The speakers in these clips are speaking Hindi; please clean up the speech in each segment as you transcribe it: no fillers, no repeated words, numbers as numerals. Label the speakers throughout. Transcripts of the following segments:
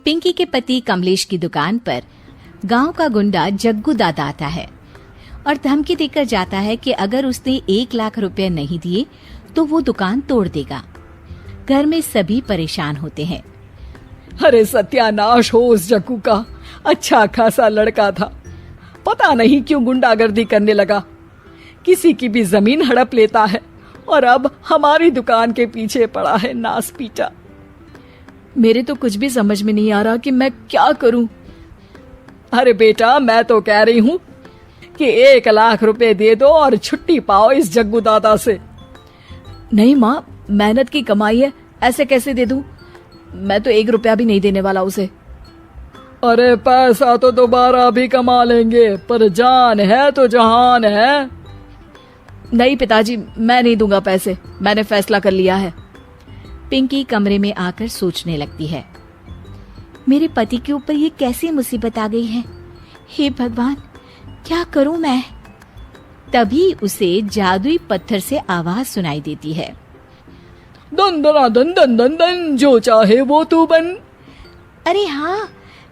Speaker 1: पिंकी के पति कमलेश की दुकान पर गांव का गुंडा जग्गू दादा आता है और धमकी देकर जाता है कि अगर उसने 1 लाख रुपए नहीं दिए तो वो दुकान तोड़ देगा। घर में सभी परेशान होते हैं।
Speaker 2: अरे सत्यानाश हो उस जग्गू का, अच्छा खासा लड़का था, पता नहीं क्यों गुंडागर्दी करने लगा, किसी की भी जमीन हड़प लेता है और अब हमारी दुकान के पीछे पड़ा है नास पीटा। मेरे तो कुछ भी समझ में नहीं आ रहा कि मैं क्या करूं। अरे बेटा, मैं तो कह रही हूं कि 1 लाख रुपए दे दो और छुट्टी पाओ इस जग्गू दादा से। नहीं माँ, मेहनत की कमाई है, ऐसे कैसे दे दूं? मैं तो 1 रुपया भी नहीं देने वाला उसे। अरे पैसा तो दोबारा भी कमा लेंगे, पर जान है तो जहान है। नहीं पिताजी, मैं नहीं दूंगा पैसे, मैंने फैसला कर लिया है।
Speaker 1: पिंकी कमरे में आकर सोचने लगती है, मेरे पति के ऊपर ये कैसी मुसीबत आ गई है। हे भगवान, क्या करूं मैं? तभी उसे जादुई पत्थर से आवाज सुनाई देती है,
Speaker 2: दन दना दन दन दन दन, जो चाहे वो तू बन।
Speaker 1: अरे हाँ,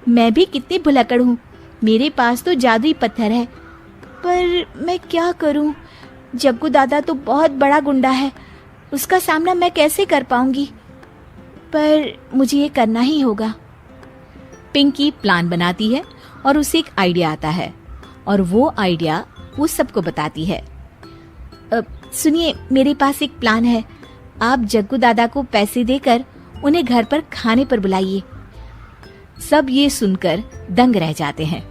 Speaker 1: मैं भी कितनी भुलक्कड़ हूँ, मेरे पास तो जादुई पत्थर है, पर मैं क्या करूं? जग्गू दादा तो बहुत बड़ा गुंडा है, उसका सामना मैं कैसे कर पाऊंगी? पर मुझे ये करना ही होगा। पिंकी प्लान बनाती है और उसे एक आइडिया आता है और वो आइडिया वो सबको बताती है। सुनिए, मेरे पास एक प्लान है, आप जग्गू दादा को पैसे देकर उन्हें घर पर खाने पर बुलाइए। सब ये सुनकर दंग रह जाते हैं।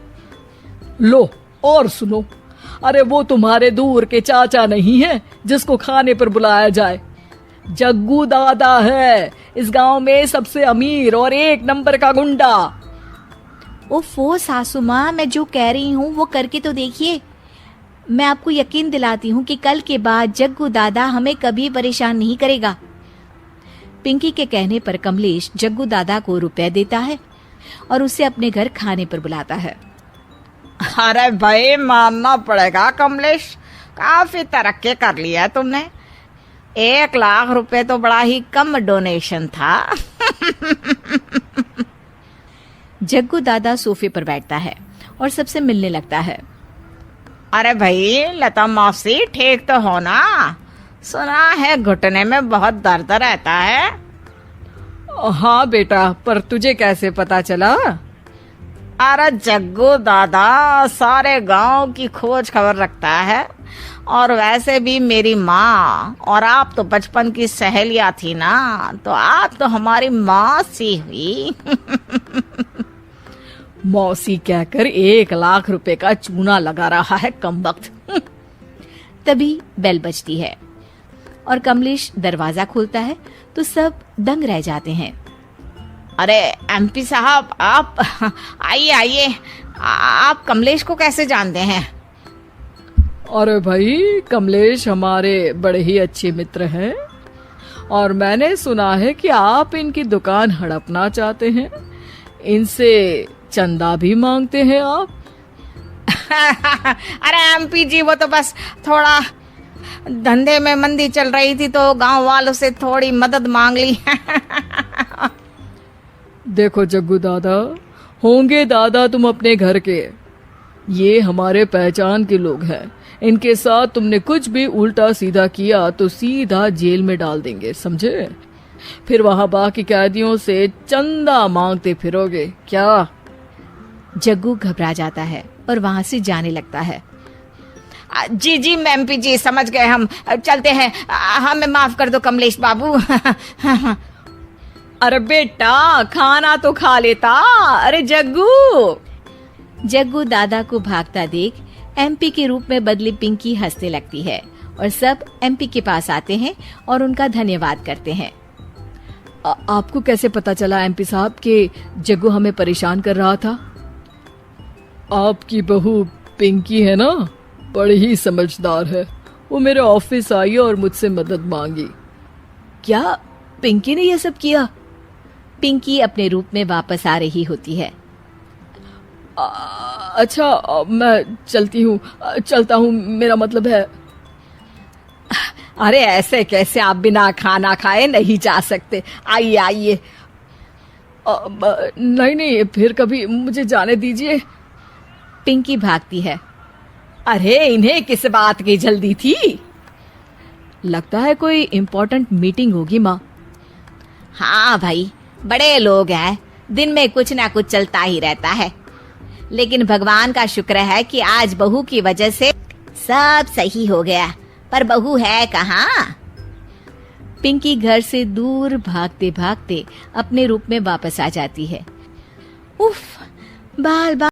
Speaker 2: लो और सुनो, अरे वो तुम्हारे दूर के चाचा नहीं है जिसको खाने पर बुलाया जाए, जग्गू दादा है, इस गांव में सबसे अमीर और 1 नंबर का गुंडा।
Speaker 1: ओफो सासू माँ, मैं जो कह रही हूँ वो करके तो देखिए। मैं आपको यकीन दिलाती हूँ कि कल के बाद जग्गू दादा हमें कभी परेशान नहीं करेगा। पिंकी के कहने पर कमलेश जग्गू दादा को रुपए देता है और उसे अपने घर खाने पर बुलाता है।
Speaker 3: अरे भाई, मानना पड़ेगा कमलेश, काफी तरक्की कर लिया तुमने। 1 लाख रुपए तो बड़ा ही कम डोनेशन था।
Speaker 1: जग्गू दादा सोफे पर बैठता है और सबसे मिलने लगता है।
Speaker 3: अरे भाई लता मौसी, ठीक तो हो ना? सुना है घुटने में बहुत दर्द रहता है।
Speaker 2: हाँ बेटा, पर तुझे कैसे पता चला?
Speaker 3: अरे जग्गू दादा सारे गांव की खोज खबर रखता है, और वैसे भी मेरी माँ और आप तो बचपन की सहेलियां थी ना, तो आप तो हमारी मौसी हुई।
Speaker 2: मौसी कहकर 1 लाख रुपए का चूना लगा रहा है कमबख्त।
Speaker 1: तभी बेल बजती है और कमलेश दरवाजा खोलता है तो सब दंग रह जाते हैं।
Speaker 3: अरे एमपी साहब, आप आइए आइए, आप कमलेश को कैसे जानते हैं?
Speaker 2: अरे भाई, कमलेश हमारे बड़े ही अच्छे मित्र हैं और मैंने सुना है कि आप इनकी दुकान हड़पना चाहते हैं, इनसे चंदा भी मांगते हैं आप।
Speaker 3: अरे एमपी जी, वो तो बस थोड़ा धंधे में मंदी चल रही थी तो गांव वालों से थोड़ी मदद मांग ली।
Speaker 2: देखो जग्गू दादा, होंगे दादा तुम अपने घर के, ये हमारे पहचान के लोग हैं, इनके साथ तुमने कुछ भी उल्टा सीधा किया तो सीधा जेल में डाल देंगे, समझे? फिर वहां बाकी कैदियों से चंदा मांगते फिरोगे क्या?
Speaker 1: जग्गू घबरा जाता है और वहां से जाने लगता है।
Speaker 3: जी जी एमपी जी, समझ गए, हम चलते हैं, हमें माफ कर दो कमलेश बाबू।
Speaker 2: अरे बेटा, खाना तो खा लेता। अरे जग्गू।
Speaker 1: जग्गू दादा को भागता देख एमपी के रूप में बदली पिंकी हंसने लगती है और सब एमपी के पास आते हैं और उनका धन्यवाद करते हैं।
Speaker 2: आपको कैसे पता चला एमपी साहब कि जग्गू हमें परेशान कर रहा था? आपकी बहू पिंकी है ना, बड़ी ही समझदार है, वो मेरे ऑफिस आई और मुझसे मदद मांगी।
Speaker 1: क्या पिंकी ने यह सब किया? पिंकी अपने रूप में वापस आ रही होती है।
Speaker 2: अच्छा, मैं चलता हूँ, मेरा मतलब है।
Speaker 3: अरे ऐसे कैसे, आप बिना खाना खाए नहीं जा सकते, आइए आइए।
Speaker 2: नहीं नहीं, फिर कभी मुझे जाने दीजिए।
Speaker 1: पिंकी भागती है।
Speaker 2: अरे इन्हें किस बात की जल्दी थी?
Speaker 1: लगता है कोई इम्पोर्टेंट मीटिंग होगी माँ।
Speaker 3: हाँ भाई, बड़े लोग हैं, दिन में कुछ ना कुछ चलता ही रहता है। लेकिन भगवान का शुक्र है कि आज बहू की वजह से सब सही हो गया। पर बहू है कहाँ?
Speaker 1: पिंकी घर से दूर भागते भागते अपने रूप में वापस आ जाती है। उफ, बाल बाल